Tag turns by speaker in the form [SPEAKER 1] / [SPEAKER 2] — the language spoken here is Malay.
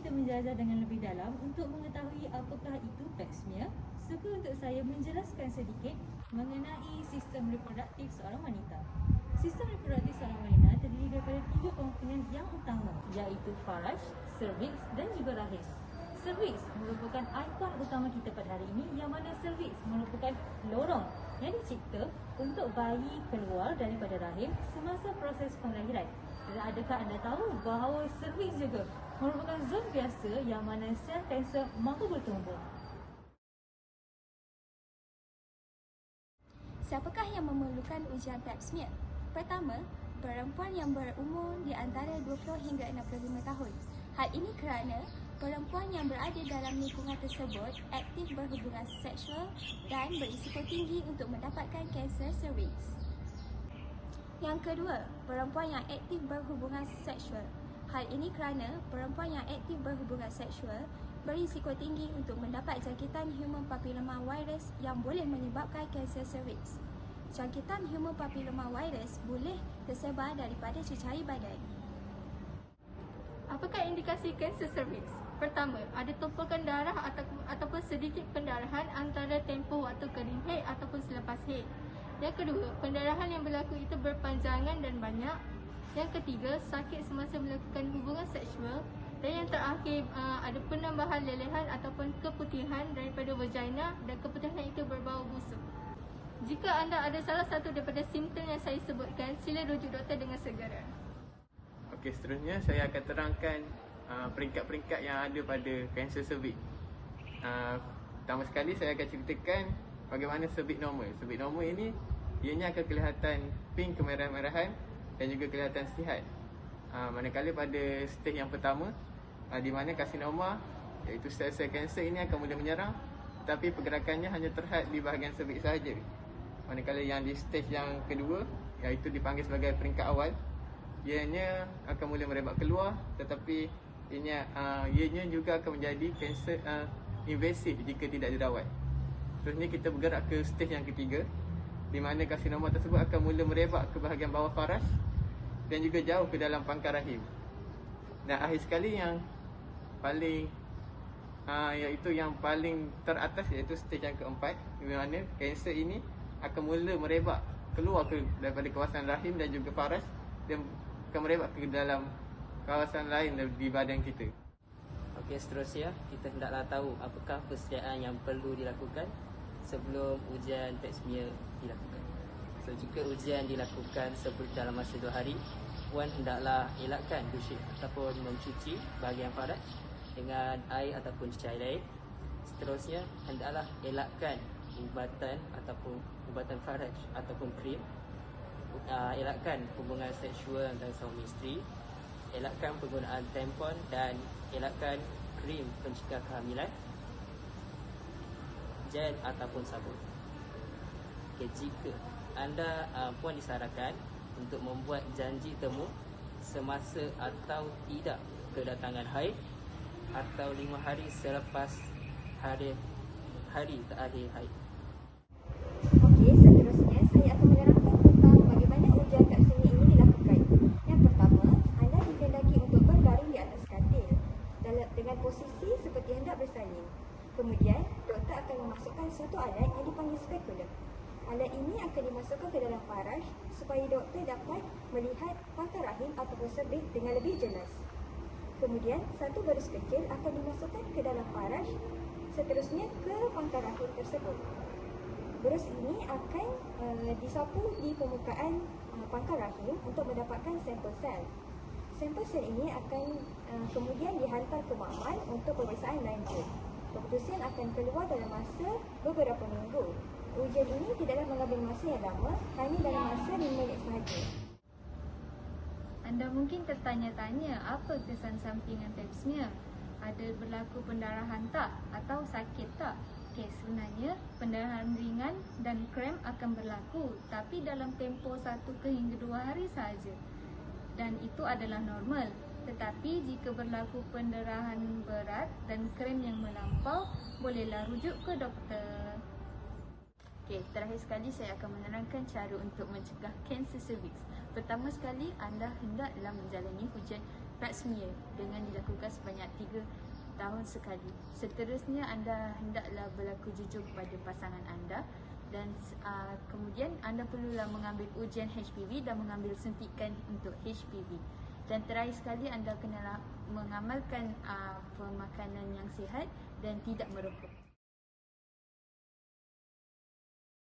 [SPEAKER 1] untuk menjajah dengan lebih dalam untuk mengetahui apakah itu pap smear, suka untuk saya menjelaskan sedikit mengenai sistem reproduktif seorang wanita. Sistem reproduktif seorang wanita terdiri daripada 3 komponen yang utama, iaitu faraj, cervix dan juga rahim. Cervix merupakan ikon utama kita pada hari ini, yang mana cervix merupakan lorong yang dicipta untuk bayi keluar daripada rahim semasa proses penglahiran. Dan adakah anda tahu bahawa cervix juga merupakan zon biasa yang mana sel kanser mahu bertumbuh?
[SPEAKER 2] Siapakah yang memerlukan ujian pap smear? Pertama, perempuan yang berumur di antara 20 hingga 65 tahun. Hal ini kerana perempuan yang berada dalam lingkungan tersebut aktif berhubungan seksual dan berisiko tinggi untuk mendapatkan kanser cervix. Yang kedua, perempuan yang aktif berhubungan seksual. Hal ini kerana perempuan yang aktif berhubungan seksual berisiko tinggi untuk mendapat jangkitan human papilloma virus yang boleh menyebabkan kanser cervix. Jangkitan human papilloma virus boleh tersebar daripada cecair badan.
[SPEAKER 3] Apakah indikasi kanser cervix? Pertama, ada tumpukan darah ataupun sedikit pendarahan antara tempoh waktu kering haid ataupun selepas haid. Yang kedua, pendarahan yang berlaku itu berpanjangan dan banyak. Yang ketiga, sakit semasa melakukan hubungan seksual. Dan yang terakhir, ada penambahan lelehan ataupun keputihan daripada vagina dan keputihan itu berbau busuk. Jika anda ada salah satu daripada simptom yang saya sebutkan, sila rujuk doktor dengan segera.
[SPEAKER 4] Okey, seterusnya saya akan terangkan peringkat-peringkat yang ada pada kanser cervix. Pertama sekali saya akan ceritakan bagaimana cervix normal. Cervix normal ini ianya akan kelihatan pink kemerah-merahan dan juga kelihatan sihat. Manakala pada stage yang pertama, di mana karsinoma iaitu sel-sel kanser ini akan mula menyerang, tetapi pergerakannya hanya terhad di bahagian cervix sahaja. Manakala yang di stage yang kedua, iaitu dipanggil sebagai peringkat awal, ianya akan mula merebak keluar, tetapi ianya juga akan menjadi kanser invasif jika tidak dirawat. Seterusnya kita bergerak ke stage yang ketiga, di mana karsinoma tersebut akan mula merebak ke bahagian bawah faraj dan juga jauh ke dalam pangkal rahim. Dan akhir sekali yang paling iaitu yang paling teratas, iaitu stage yang keempat, di mana kanser ini akan mula merebak keluar daripada kawasan rahim dan juga faraj dan akan merebak ke dalam kawasan lain di badan kita.
[SPEAKER 5] Okey, seterusnya kita hendaklah tahu apakah persediaan yang perlu dilakukan sebelum ujian pap smear dilakukan. So, jika ujian dilakukan dalam masa 2 hari, puan hendaklah elakkan dusik ataupun mencuci bahagian faraj dengan air ataupun cecair lain. Seterusnya, hendaklah elakkan ubatan faraj ataupun krim. Elakkan hubungan seksual antara suami isteri. Elakkan penggunaan tampon dan elakkan krim pencegah kehamilan, gel ataupun sabun. Okay, jika anda puan disarankan untuk membuat janji temu semasa atau tidak kedatangan haid atau 5 hari selepas hari terakhir haid.
[SPEAKER 2] Okey, seterusnya saya akan menerangkan tentang bagaimana ujian pap smear ini dilakukan. Yang pertama, anda dikehendaki untuk berbaring di atas katil dengan posisi seperti hendak bersalin. Kemudian, doktor akan memasukkan suatu alat yang dipanggil speculum. Alat ini akan dimasukkan ke dalam faraj supaya doktor dapat melihat pangkal rahim ataupun cervix dengan lebih jelas. Kemudian, satu baris kecil akan dimasukkan ke dalam faraj, seterusnya ke pangkal rahim tersebut. Baris ini akan disapu di permukaan pangkal rahim untuk mendapatkan sampel sel. Sampel sel ini akan kemudian dihantar ke makmal untuk pemeriksaan lanjut. Keputusan akan keluar dalam masa beberapa minggu. Ujian ini tidaklah mengambil masa yang lama, hanya dalam masa 5 minit sahaja.
[SPEAKER 1] Anda mungkin tertanya-tanya apa kesan sampingan pap smear? Ada berlaku pendarahan tak atau sakit tak? Okey, sebenarnya pendarahan ringan dan krem akan berlaku, tapi dalam tempoh 1 hingga 2 hari sahaja. Dan itu adalah normal. Tetapi jika berlaku pendarahan berat dan krem yang melampau, bolehlah rujuk ke doktor.
[SPEAKER 3] Okey, terakhir sekali saya akan menerangkan cara untuk mencegah kanser cervix. Pertama sekali, anda hendaklah menjalani ujian pap smear dengan dilakukan sebanyak 3 tahun sekali. Seterusnya, anda hendaklah berlaku jujur kepada pasangan anda dan kemudian anda perlulah mengambil ujian HPV dan mengambil suntikan untuk HPV. Dan terakhir sekali, anda kenalah mengamalkan pemakanan yang sihat dan tidak merokok.